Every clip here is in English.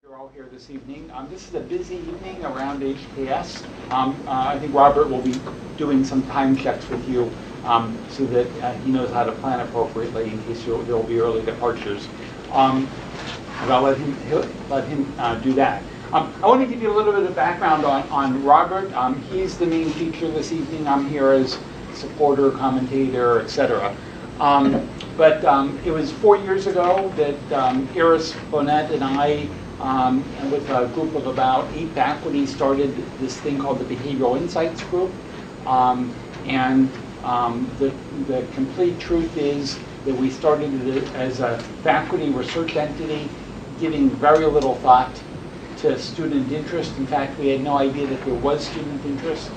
You're all here this evening. This is a busy evening around HKS. I think Robert will be doing some time checks with you so that he knows how to plan appropriately in case there will be early departures. But I'll let him do that. I want to give you a little bit of background on Robert. He's the main feature this evening. I'm here as supporter, commentator, etc. But it was 4 years ago that Iris Bonet and I, with a group of about 8 faculty, started this thing called the Behavioral Insights Group. The complete truth is that we started it as a faculty research entity, giving very little thought to student interest. In fact, we had no idea that there was student interest.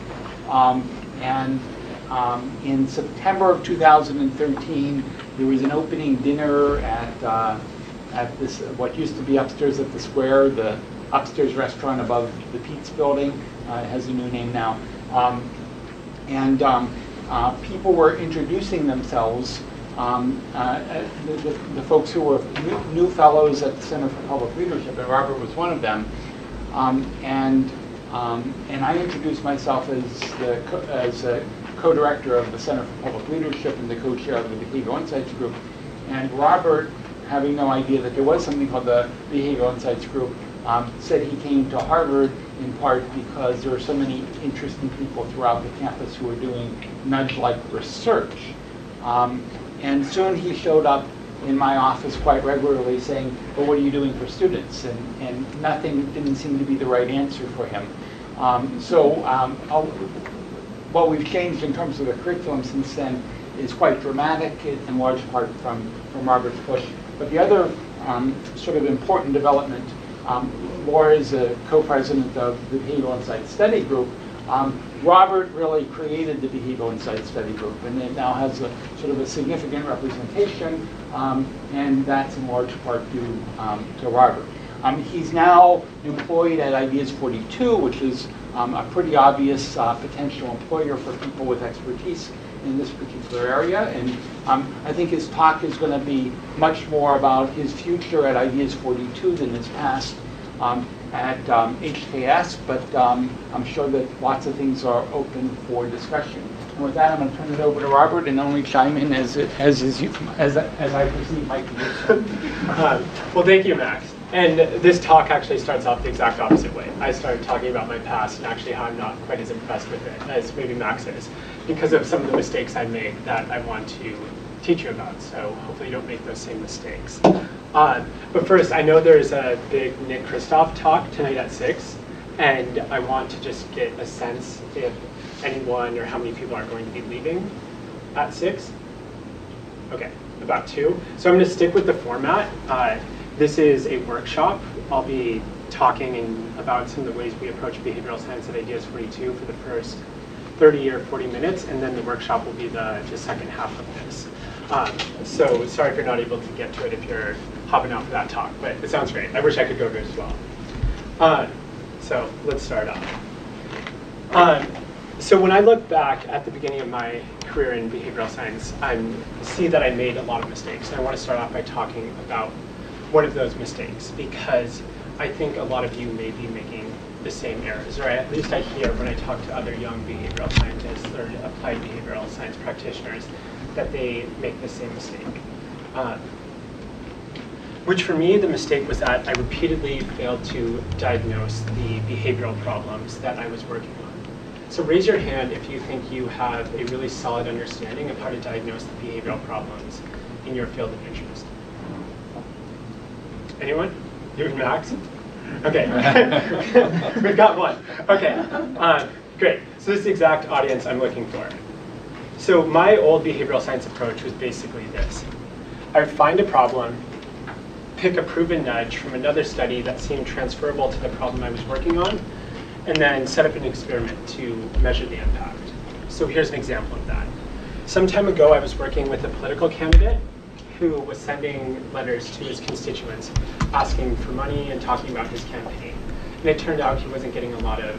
In September of 2013, there was an opening dinner at this what used to be upstairs at the Square, the upstairs restaurant above the Pete's building. It has a new name now. People were introducing themselves. The folks who were new fellows at the Center for Public Leadership, and Robert was one of them. And I introduced myself as a co-director of the Center for Public Leadership and the co-chair of the Behavioral Insights Group. And Robert, having no idea that there was something called the Behavioral Insights Group, said he came to Harvard in part because there were so many interesting people throughout the campus who were doing nudge-like research. And soon he showed up in my office quite regularly saying, well, what are you doing for students? And nothing didn't seem to be the right answer for him. What we've changed in terms of the curriculum since then is quite dramatic, in large part from Robert's push. But the other sort of important development, Laura is a co-president of the Behavioral Insights Study Group. Robert really created the Behavioral Insights Study Group, and it now has a sort of a significant representation, and that's in large part due to Robert. He's now employed at ideas42, which is a pretty obvious potential employer for people with expertise in this particular area. And I think his talk is going to be much more about his future at ideas42 than his past at HKS, but I'm sure that lots of things are open for discussion. And with that, I'm going to turn it over to Robert and only chime in as I perceive my position. Well, thank you, Max. And this talk actually starts off the exact opposite way. I started talking about my past and actually how I'm not quite as impressed with it as maybe Max is, because of some of the mistakes I made that I want to teach you about. So hopefully you don't make those same mistakes. But first, I know there's a big Nick Kristof talk tonight at 6, and I want to just get a sense if anyone or how many people are going to be leaving at 6. Okay, about 2. So I'm going to stick with the format. This is a workshop. I'll be talking about some of the ways we approach behavioral science at ideas42 for the first 30 or 40 minutes, and then the workshop will be the second half of this. So sorry if you're not able to get to it if you're hopping out for that talk, but it sounds great. I wish I could go to it as well. So let's start off. So when I look back at the beginning of my career in behavioral science, I see that I made a lot of mistakes. And I want to start off by talking about one of those mistakes, because I think a lot of you may be making the same errors, or at least I hear when I talk to other young behavioral scientists or applied behavioral science practitioners that they make the same mistake. Which for me, the mistake was that I repeatedly failed to diagnose the behavioral problems that I was working on. So raise your hand if you think you have a really solid understanding of how to diagnose the behavioral problems in your field of interest. Anyone? You and Max? Okay. We've got one. Okay. Great. So this is the exact audience I'm looking for. So my old behavioral science approach was basically this. I would find a problem, pick a proven nudge from another study that seemed transferable to the problem I was working on, and then set up an experiment to measure the impact. So here's an example of that. Some time ago, I was working with a political candidate who was sending letters to his constituents asking for money and talking about his campaign. And it turned out he wasn't getting a lot of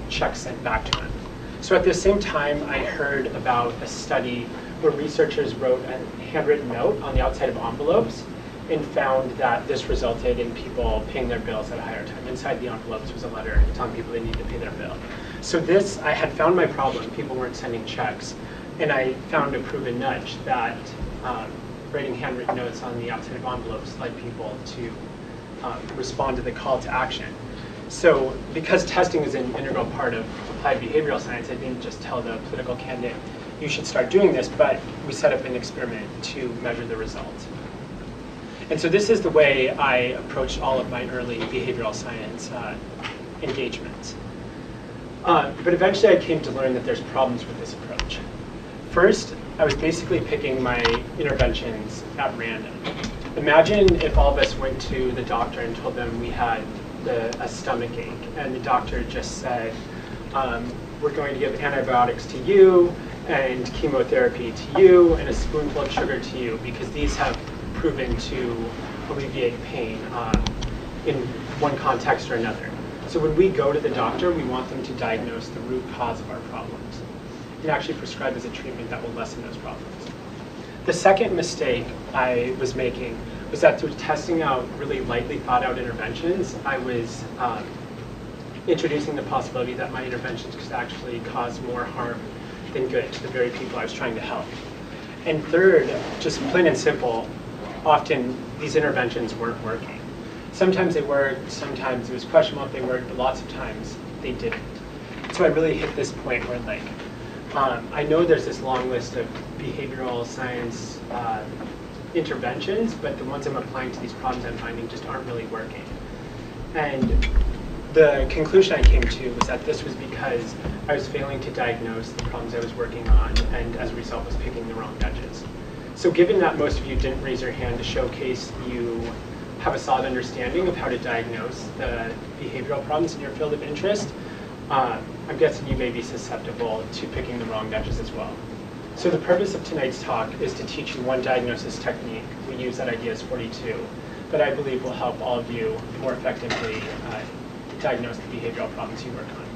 checks sent back to him. So at the same time, I heard about a study where researchers wrote a handwritten note on the outside of envelopes and found that this resulted in people paying their bills at a higher time. Inside the envelopes was a letter telling people they need to pay their bill. So this, I had found my problem. People weren't sending checks. And I found a proven nudge that writing handwritten notes on the outside of envelopes led people to respond to the call to action. So because testing is an integral part of applied behavioral science, I didn't just tell the political candidate, you should start doing this, but we set up an experiment to measure the results. And so this is the way I approached all of my early behavioral science engagements. But eventually I came to learn that there's problems with this approach. First, I was basically picking my interventions at random. Imagine if all of us went to the doctor and told them we had a stomach ache, and the doctor just said, we're going to give antibiotics to you, and chemotherapy to you, and a spoonful of sugar to you, because these have proven to alleviate pain in one context or another. So when we go to the doctor, we want them to diagnose the root cause of our problems and actually prescribe as a treatment that will lessen those problems. The second mistake I was making was that through testing out really lightly thought out interventions, I was introducing the possibility that my interventions could actually cause more harm than good to the very people I was trying to help. And third, just plain and simple, often these interventions weren't working. Sometimes they worked, sometimes it was questionable if they worked, but lots of times they didn't. So I really hit this point where I know there's this long list of behavioral science interventions, but the ones I'm applying to these problems I'm finding just aren't really working. And the conclusion I came to was that this was because I was failing to diagnose the problems I was working on, and as a result was picking the wrong nudges. So given that most of you didn't raise your hand to showcase you have a solid understanding of how to diagnose the behavioral problems in your field of interest, I'm guessing you may be susceptible to picking the wrong nudges as well. So the purpose of tonight's talk is to teach you one diagnosis technique we use at ideas42 that I believe will help all of you more effectively diagnose the behavioral problems you work on.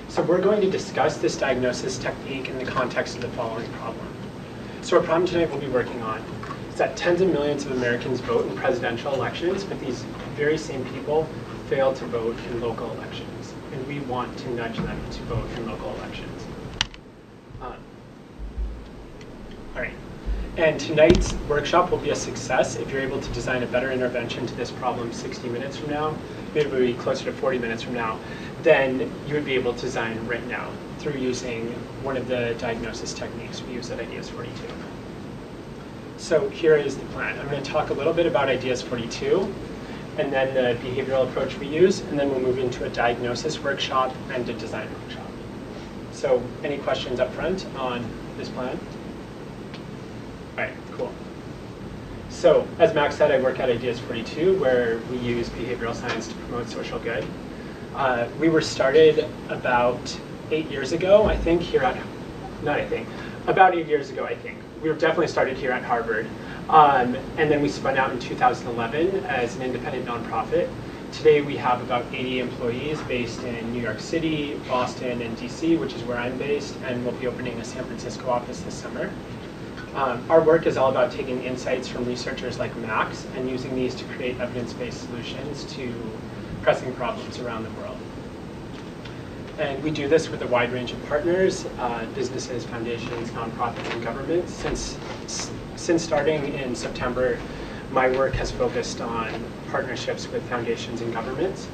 So we're going to discuss this diagnosis technique in the context of the following problem. So our problem tonight we'll be working on is that tens of millions of Americans vote in presidential elections, but these very same people fail to vote in local elections. And we want to nudge them to vote in local elections. All right. And tonight's workshop will be a success if you're able to design a better intervention to this problem 60 minutes from now, maybe closer to 40 minutes from now, then you would be able to design right now through using one of the diagnosis techniques we use at ideas42. So here is the plan. I'm going to talk a little bit about ideas42, and then the behavioral approach we use, and then we'll move into a diagnosis workshop and a design workshop. So any questions up front on this plan? All right, cool. So as Max said, I work at ideas42, where we use behavioral science to promote social good. We were started about 8 years ago, I think, here at, not I think, about 8 years ago, I think. We were definitely started here at Harvard. And then we spun out in 2011 as an independent nonprofit. Today we have about 80 employees based in New York City, Boston, and DC, which is where I'm based, and we'll be opening a San Francisco office this summer. Our work is all about taking insights from researchers like Max and using these to create evidence-based solutions to pressing problems around the world. And we do this with a wide range of partners, businesses, foundations, nonprofits, and governments. Since starting in September, my work has focused on partnerships with foundations and governments.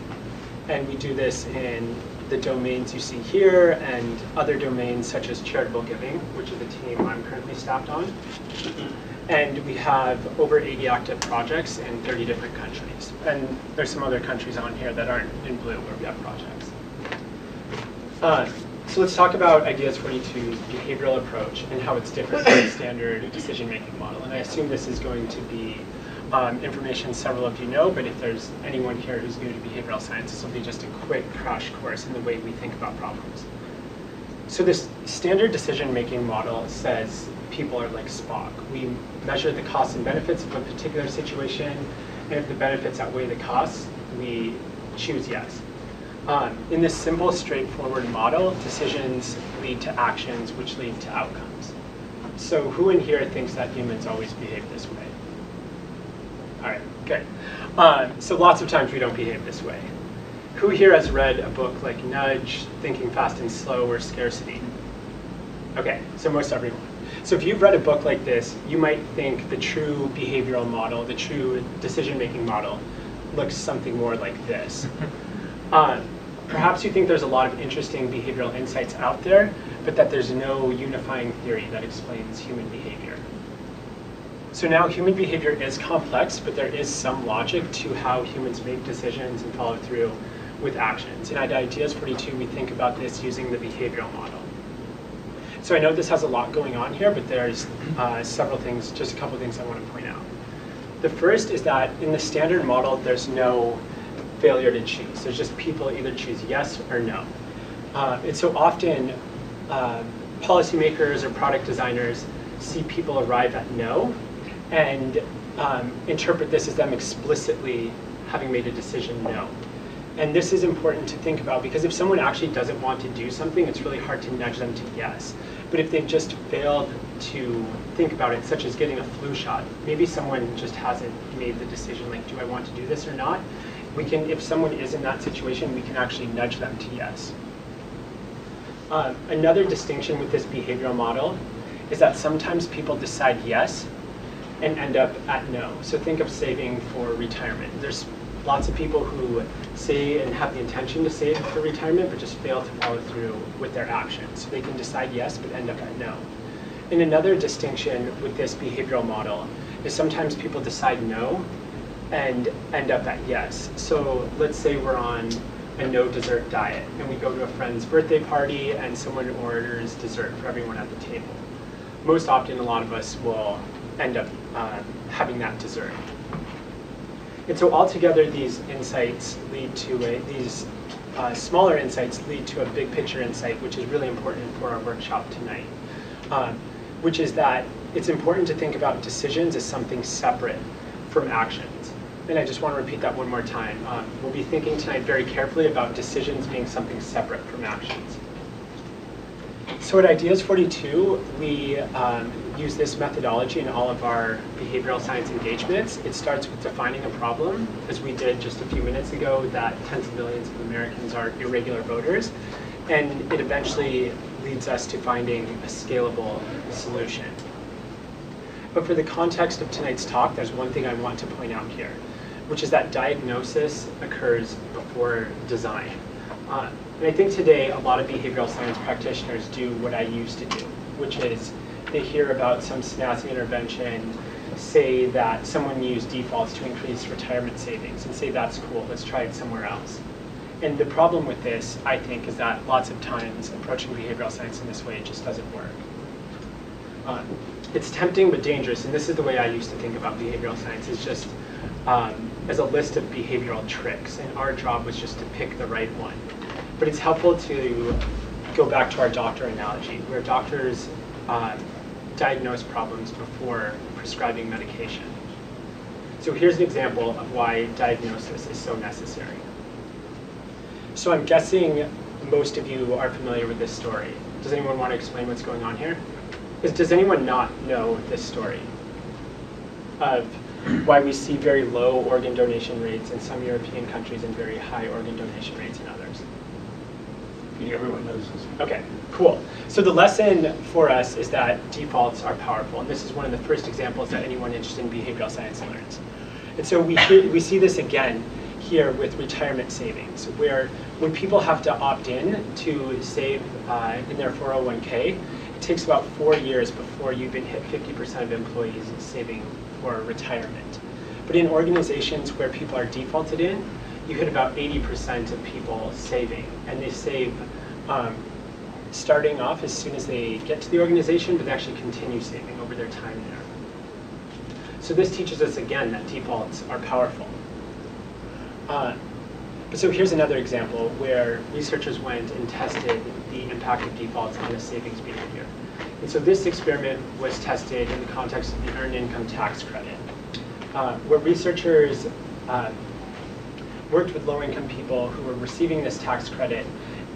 And we do this in the domains you see here and other domains such as charitable giving, which is the team I'm currently staffed on. And we have over 80 active projects in 30 different countries. And there's some other countries on here that aren't in blue where we have projects. So let's talk about ideas42's behavioral approach and how it's different from the standard decision-making model. And I assume this is going to be information several of you know, but if there's anyone here who's new to behavioral science, this will be just a quick crash course in the way we think about problems. So this standard decision-making model says people are like Spock. We measure the costs and benefits of a particular situation, and if the benefits outweigh the costs, we choose yes. In this simple, straightforward model, decisions lead to actions, which lead to outcomes. So who in here thinks that humans always behave this way? All right, good. So lots of times we don't behave this way. Who here has read a book like Nudge, Thinking Fast and Slow, or Scarcity? Okay, so most everyone. So if you've read a book like this, you might think the true behavioral model, the true decision-making model, looks something more like this. Perhaps you think there's a lot of interesting behavioral insights out there, but that there's no unifying theory that explains human behavior. So now human behavior is complex, but there is some logic to how humans make decisions and follow through with actions. And at ideas42, we think about this using the behavioral model. So I know this has a lot going on here, but there's several things, just a couple things I want to point out. The first is that in the standard model, there's no failure to choose. There's just people either choose yes or no. And so often, policymakers or product designers see people arrive at no and interpret this as them explicitly having made a decision no. And this is important to think about because if someone actually doesn't want to do something, it's really hard to nudge them to yes. But if they've just failed to think about it, such as getting a flu shot, maybe someone just hasn't made the decision, like, do I want to do this or not? We can, if someone is in that situation, we can actually nudge them to yes. Another distinction with this behavioral model is that sometimes people decide yes and end up at no. So think of saving for retirement. There's lots of people who say and have the intention to save for retirement, but just fail to follow through with their actions. So they can decide yes, but end up at no. And another distinction with this behavioral model is sometimes people decide no and end up at yes. So let's say we're on a no dessert diet and we go to a friend's birthday party and someone orders dessert for everyone at the table. Most often, a lot of us will end up having that dessert. And so altogether, these insights lead to these smaller insights lead to a big picture insight, which is really important for our workshop tonight, which is that it's important to think about decisions as something separate from actions. And I just want to repeat that one more time. We'll be thinking tonight very carefully about decisions being something separate from actions. So at ideas42, we use this methodology in all of our behavioral science engagements. It starts with defining a problem, as we did just a few minutes ago, that tens of millions of Americans are irregular voters. And it eventually leads us to finding a scalable solution. But for the context of tonight's talk, there's one thing I want to point out here, which is that diagnosis occurs before design. And I think today a lot of behavioral science practitioners do what I used to do, which is they hear about some snazzy intervention, say that someone used defaults to increase retirement savings, and say that's cool, let's try it somewhere else. And the problem with this, I think, is that lots of times approaching behavioral science in this way just doesn't work. It's tempting but dangerous, and this is the way I used to think about behavioral science, is just as a list of behavioral tricks, and our job was just to pick the right one. But it's helpful to go back to our doctor analogy, where doctors diagnose problems before prescribing medication. So here's an example of why diagnosis is so necessary. So I'm guessing most of you are familiar with this story. Does anyone want to explain what's going on here? Does anyone not know this story of why we see very low organ donation rates in some European countries and very high organ donation rates in others? Everyone knows this. Okay, cool. So the lesson for us is that defaults are powerful, and this is one of the first examples that anyone interested in behavioral science learns. And so we see this again here with retirement savings, where when people have to opt in to save in their 401k, it takes about 4 years before you even hit 50% of employees saving for retirement. But in organizations where people are defaulted in, you hit about 80% of people saving, and they save starting off as soon as they get to the organization, but they actually continue saving over their time there. So this teaches us again that defaults are powerful. So here's another example where researchers went and tested the impact of defaults on the savings behavior. And so this experiment was tested in the context of the earned income tax credit, where researchers worked with low-income people who were receiving this tax credit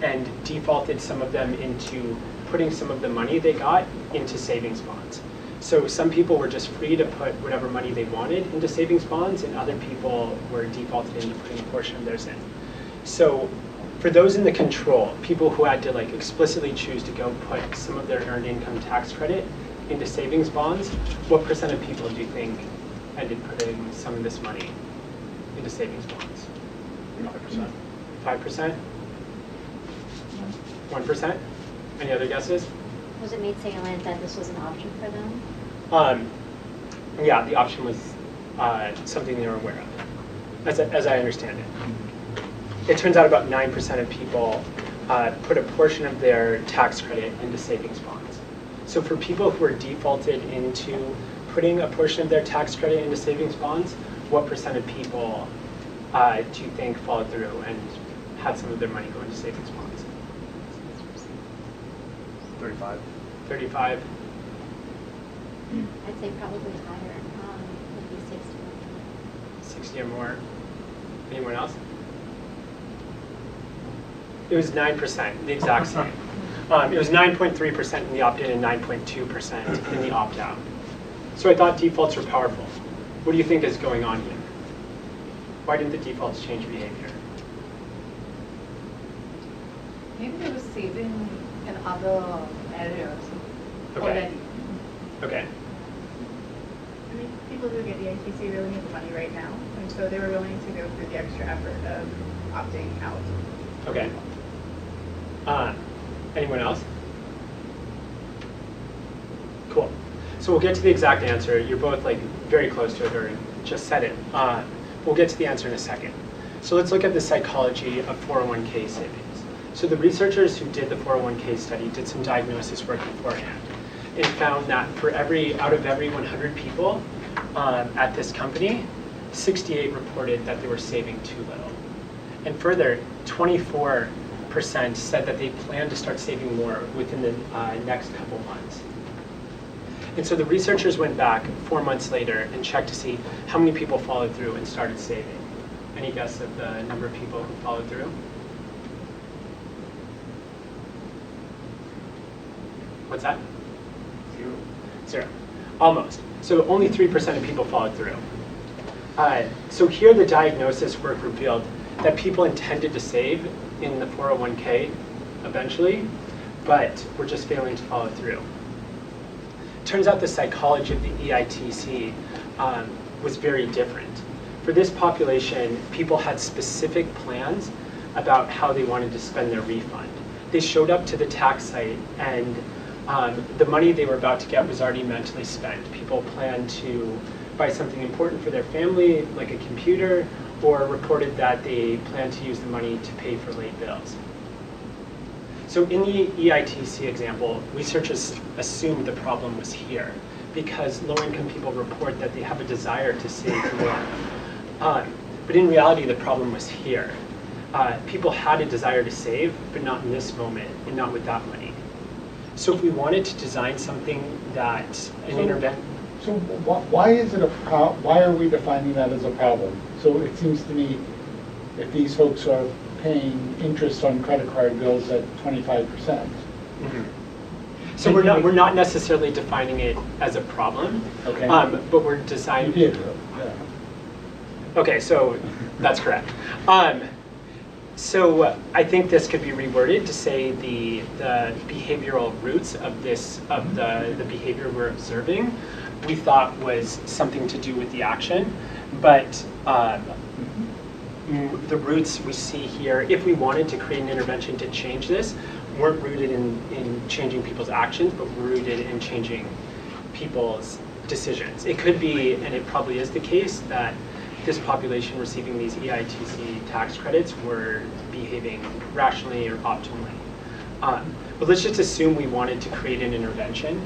and defaulted some of them into putting some of the money they got into savings bonds. So some people were just free to put whatever money they wanted into savings bonds, and other people were defaulted into putting a portion of theirs in. So for those in the control, people who had to like explicitly choose to go put some of their earned income tax credit into savings bonds, what percent of people do you think ended putting some of this money into savings bonds? 5%. 5%? 1%? Any other guesses? Was it made salient that this was an option for them? Yeah, the option was something they were aware of, as I understand it. It turns out about 9% of people put a portion of their tax credit into savings bonds. So for people who are defaulted into putting a portion of their tax credit into savings bonds, what percent of people do you think followed through and had some of their money go into savings bonds? 35. 35? I'd say probably higher, maybe 60. 60 or more? Anyone else? It was 9%, the exact same. It was 9.3% in the opt-in and 9.2% in the opt-out. So I thought defaults were powerful. What do you think is going on here? Why didn't the defaults change behavior? Maybe they were saving in other areas already. Okay. I mean, people who get the ITC really need the money right now, and so they were willing to go through the extra effort of opting out. Okay. Anyone else? Cool. So we'll get to the exact answer. You're both like very close to it or just said it. We'll get to the answer in a second. So let's look at the psychology of 401k savings. So the researchers who did the 401k study did some diagnosis work beforehand and found that for out of every 100 people at this company, 68 reported that they were saving too little. And further, 24% said that they plan to start saving more within the next couple months. And so the researchers went back 4 months later and checked to see how many people followed through and started saving. Any guess of the number of people who followed through? What's that? 0. Almost. So only 3% of people followed through. So here the diagnosis work revealed that people intended to save in the 401k eventually, but were just failing to follow through. Turns out the psychology of the EITC was very different. For this population, people had specific plans about how they wanted to spend their refund. They showed up to the tax site and the money they were about to get was already mentally spent. People planned to buy something important for their family, like a computer, or reported that they planned to use the money to pay for late bills. So in the EITC example, researchers assumed the problem was here because low-income people report that they have a desire to save more. But in reality, the problem was here. People had a desire to save, but not in this moment and not with that money. So if we wanted to design something that an intervention... So why is it why are we defining that as a problem? So it seems to me if these folks are paying interest on credit card bills at 25%. Mm-hmm. So we're not necessarily defining it as a problem, okay. But we're designing... You did, yeah. Okay, so that's correct. So I think this could be reworded to say the behavioral roots of the behavior we're observing, we thought was something to do with the action, but the roots we see here, if we wanted to create an intervention to change this, weren't rooted in changing people's actions, but rooted in changing people's decisions. It could be, and it probably is the case, that this population receiving these EITC tax credits were behaving rationally or optimally. But let's just assume we wanted to create an intervention.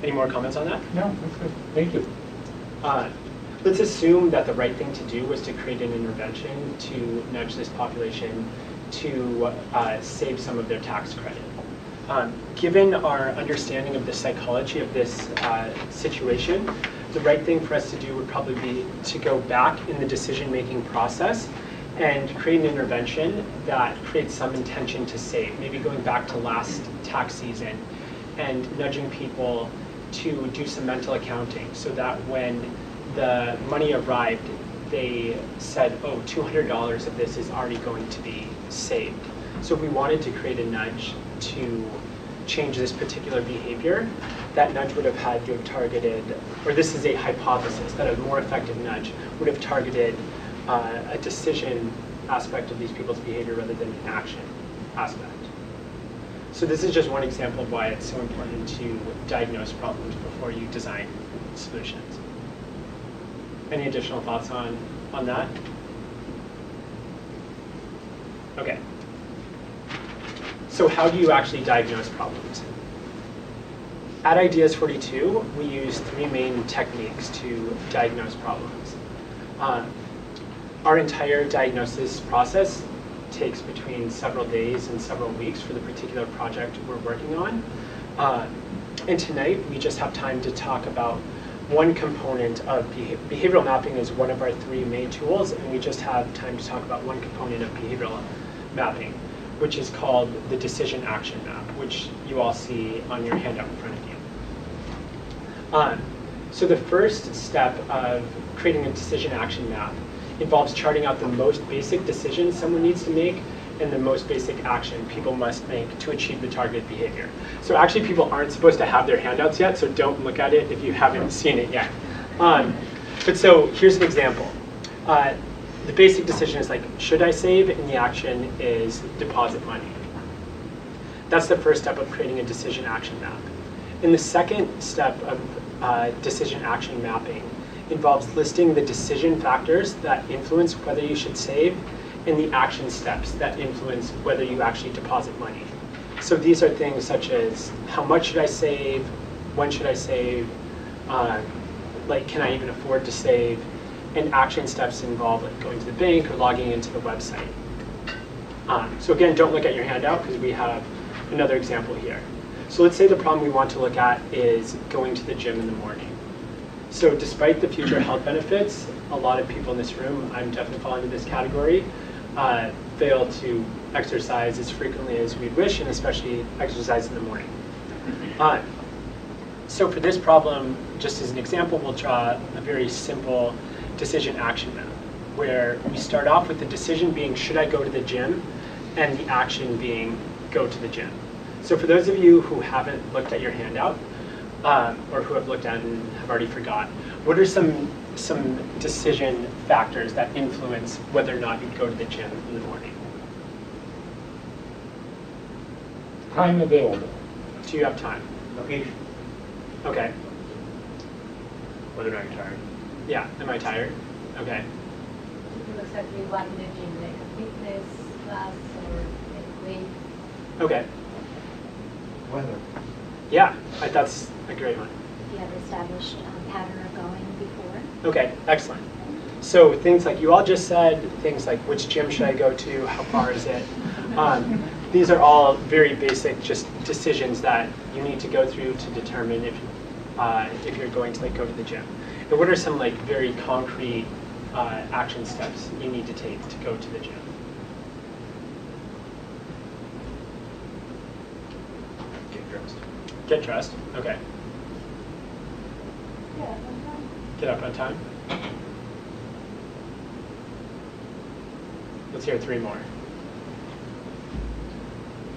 Any more comments on that? No, that's good. Thank you. Let's assume that the right thing to do was to create an intervention to nudge this population to save some of their tax credit. Given our understanding of the psychology of this situation, the right thing for us to do would probably be to go back in the decision-making process and create an intervention that creates some intention to save, maybe going back to last tax season and nudging people to do some mental accounting so that when the money arrived, they said, oh, $200 of this is already going to be saved. So if we wanted to create a nudge to change this particular behavior, that nudge would have had to have targeted, or this is a hypothesis, that a more effective nudge would have targeted a decision aspect of these people's behavior rather than an action aspect. So this is just one example of why it's so important to diagnose problems before you design solutions. Any additional thoughts on that? Okay. So how do you actually diagnose problems? At ideas42, we use 3 main techniques to diagnose problems. Our entire diagnosis process takes between several days and several weeks for the particular project we're working on. And tonight, we just have time to talk about one component of behavioral mapping is one of our 3 main tools, and we just have time to talk about one component of behavioral mapping, which is called the decision action map, which you all see on your handout in front of you. So the first step of creating a decision action map involves charting out the most basic decisions someone needs to make and the most basic action people must make to achieve the targeted behavior. So actually people aren't supposed to have their handouts yet, so don't look at it if you haven't seen it yet. But so here's an example. The basic decision is like, should I save? And the action is deposit money. That's the first step of creating a decision action map. And the second step of decision action mapping involves listing the decision factors that influence whether you should save and the action steps that influence whether you actually deposit money. So these are things such as how much should I save, when should I save, like can I even afford to save, and action steps involve like going to the bank or logging into the website. So again, don't look at your handout because we have another example here. So let's say the problem we want to look at is going to the gym in the morning. So despite the future health benefits, a lot of people in this room, I'm definitely falling into this category, fail to exercise as frequently as we'd wish, and especially exercise in the morning. So for this problem, just as an example, we'll draw a very simple decision action map, where we start off with the decision being, should I go to the gym? And the action being, go to the gym. So for those of you who haven't looked at your handout, or who have looked at it and have already forgot, what are some decision factors that influence whether or not you'd go to the gym in the morning? Time available. Do you have time? Location. Okay. Whether or not you're tired. Yeah, am I tired? Okay. It looks like you want in the gym, like a fitness class or like weights. Okay. Weather. Yeah, that's a great one. You have established pattern of going before. Okay, excellent. So things like you all just said, things like which gym should I go to, how far is it? These are all very basic just decisions that you need to go through to determine if you're going to like go to the gym. And what are some like very concrete action steps you need to take to go to the gym? Get dressed. Get dressed, okay. Yeah, Get up on time. Let's hear 3 more.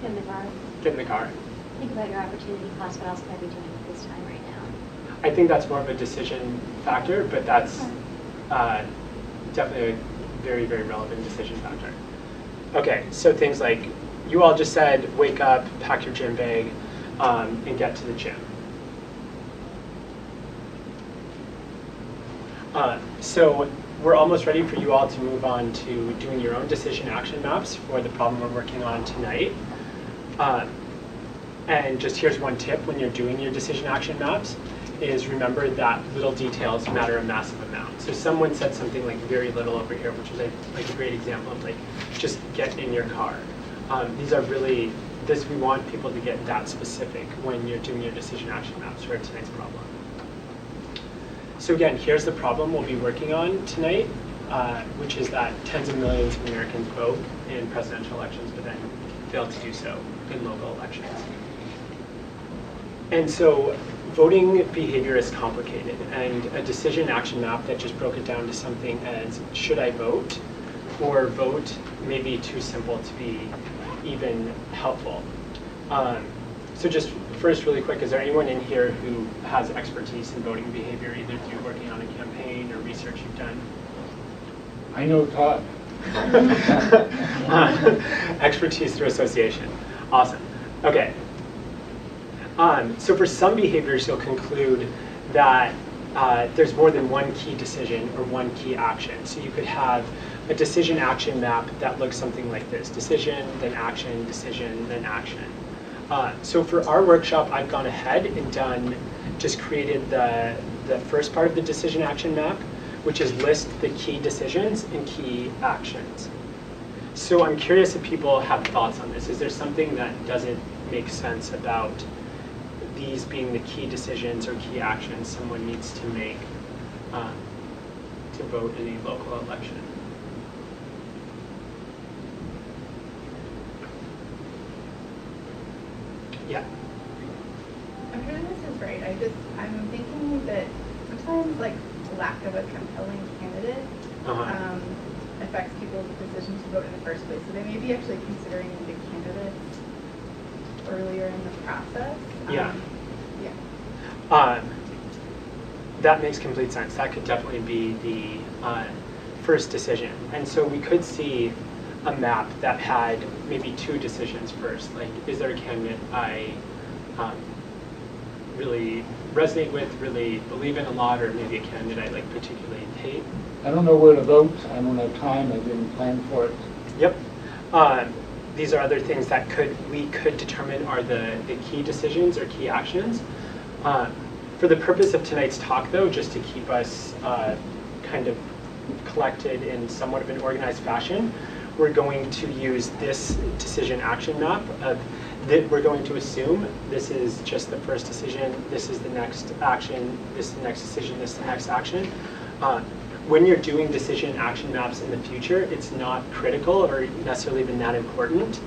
Get in the car. Get in the car. Think about your opportunity cost, what else could I be doing at this time right now? I think that's more of a decision factor, but that's definitely a very, very relevant decision factor. Okay, so things like you all just said, wake up, pack your gym bag, and get to the gym. So we're almost ready for you all to move on to doing your own decision action maps for the problem we're working on tonight. And just here's one tip when you're doing your decision action maps is remember that little details matter a massive amount. So someone said something like very little over here, which was like a great example of like just get in your car. These are really, we want people to get that specific when you're doing your decision action maps for tonight's problem. So again, here's the problem we'll be working on tonight, which is that tens of millions of Americans vote in presidential elections, but then fail to do so in local elections. And so voting behavior is complicated, and a decision action map that just broke it down to something as should I vote, or vote may be too simple to be even helpful. So just first, really quick, is there anyone in here who has expertise in voting behavior, either through working on a campaign or research you've done? I know Todd. Expertise through association. Awesome. Okay. So for some behaviors, you'll conclude that there's more than one key decision or one key action. So you could have a decision action map that looks something like this: decision, then action, decision, then action. So for our workshop, I've gone ahead and just created the first part of the decision action map, which is list the key decisions and key actions. So I'm curious if people have thoughts on this. Is there something that doesn't make sense about these being the key decisions or key actions someone needs to make to vote in a local election? Yeah. I'm sure this is right. I'm thinking that sometimes like lack of a compelling candidate affects people's decision to vote in the first place. So they may be actually considering the candidates earlier in the process. Yeah. Yeah. That makes complete sense. That could definitely be the first decision. And so we could see a map that had maybe two decisions first. Like, is there a candidate I really resonate with, really believe in a lot, or maybe a candidate I like particularly hate? I don't know where to vote. I don't have time. I didn't plan for it. Yep. These are other things that we could determine are the key decisions or key actions. For the purpose of tonight's talk, though, just to keep us kind of collected in somewhat of an organized fashion, we're going to use this decision action map. We're going to assume this is just the first decision, this is the next action, this is the next decision, this is the next action. When you're doing decision action maps in the future, it's not critical or necessarily even that important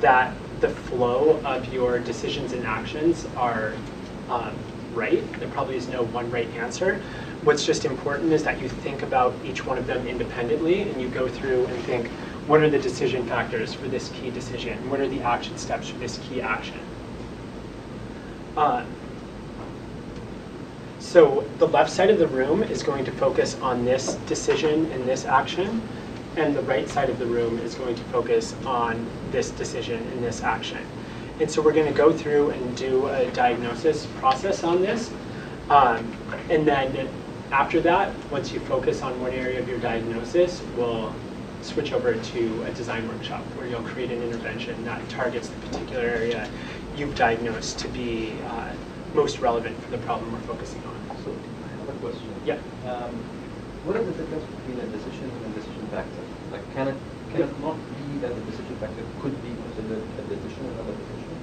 that the flow of your decisions and actions are right. There probably is no one right answer. What's just important is that you think about each one of them independently, and you go through and think, what are the decision factors for this key decision? What are the action steps for this key action? So the left side of the room is going to focus on this decision and this action, and the right side of the room is going to focus on this decision and this action. And so we're going to go through and do a diagnosis process on this. And then after that, once you focus on one area of your diagnosis, we'll switch over to a design workshop where you'll create an intervention that targets the particular area you've diagnosed to be most relevant for the problem we're focusing on. So I have a question. Yeah. What is the difference between a decision and decision factor? Like, can it not be that the decision factor could be considered a decision and not a decision?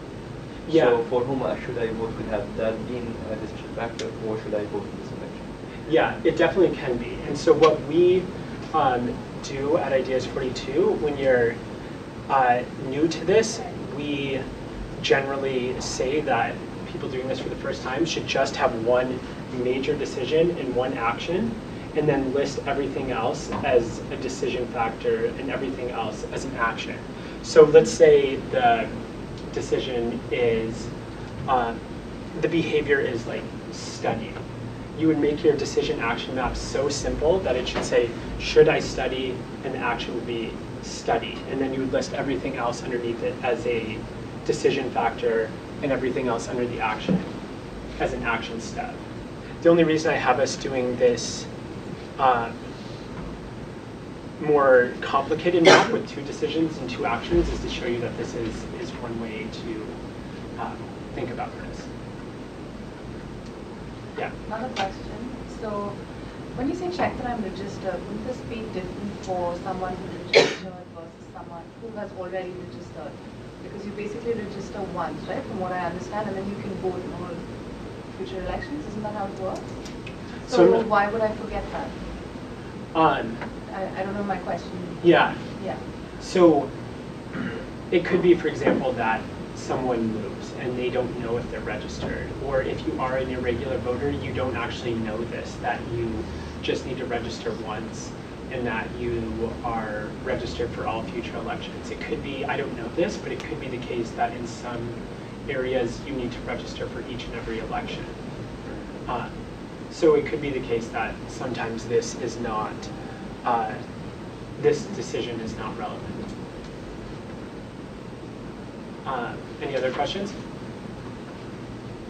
Yeah. So for whom should I vote? Could have that been a decision factor, or should I vote in this election? Yeah, it definitely can be. And so what we do at ideas42, when you're new to this, we generally say that people doing this for the first time should just have one major decision and one action, and then list everything else as a decision factor and everything else as an action. So let's say the decision is, the behavior is like study. You would make your decision action map so simple that it should say, should I study? And the action would be study. And then you would list everything else underneath it as a decision factor and everything else under the action as an action step. The only reason I have us doing this more complicated map with two decisions and two actions is to show you that this is one way to think about this. Yeah. Another question. So when you say check that I'm registered, will this be different for someone who registered versus someone who has already registered? Because you basically register once, right, from what I understand, and then you can vote in all future elections. Isn't that how it works? So why would I forget that? I don't know my question. Yeah. Yeah. So it could be, for example, that someone moves and they don't know if they're registered, or if you are an irregular voter, you don't actually know this, that you just need to register once and that you are registered for all future elections. It could be, I don't know this, but it could be the case that in some areas you need to register for each and every election. So it could be the case that sometimes this is not, this decision is not relevant. Any other questions?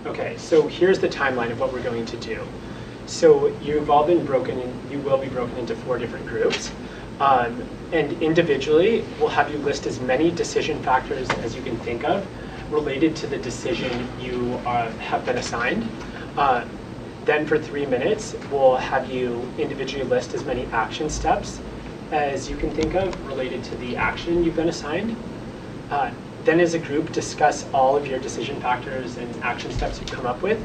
Okay, so here's the timeline of what we're going to do. So you've all been broken in, you will be broken into 4 different groups. And individually, we'll have you list as many decision factors as you can think of related to the decision you have been assigned. Then for 3 minutes, we'll have you individually list as many action steps as you can think of related to the action you've been assigned. Then as a group, discuss all of your decision factors and action steps you've come up with,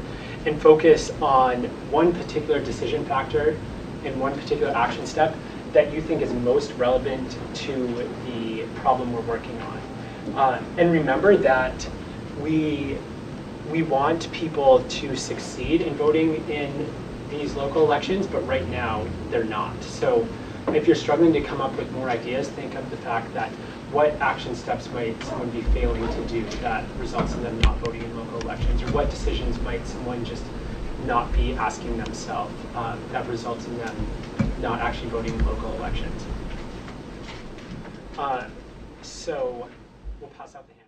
and focus on one particular decision factor and one particular action step that you think is most relevant to the problem we're working on. And remember that we want people to succeed in voting in these local elections, but right now they're not. So if you're struggling to come up with more ideas, think of the fact that what action steps might someone be failing to do that results in them not voting in local elections, or what decisions might someone just not be asking themselves that results in them not actually voting in local elections. So we'll pass out the hand.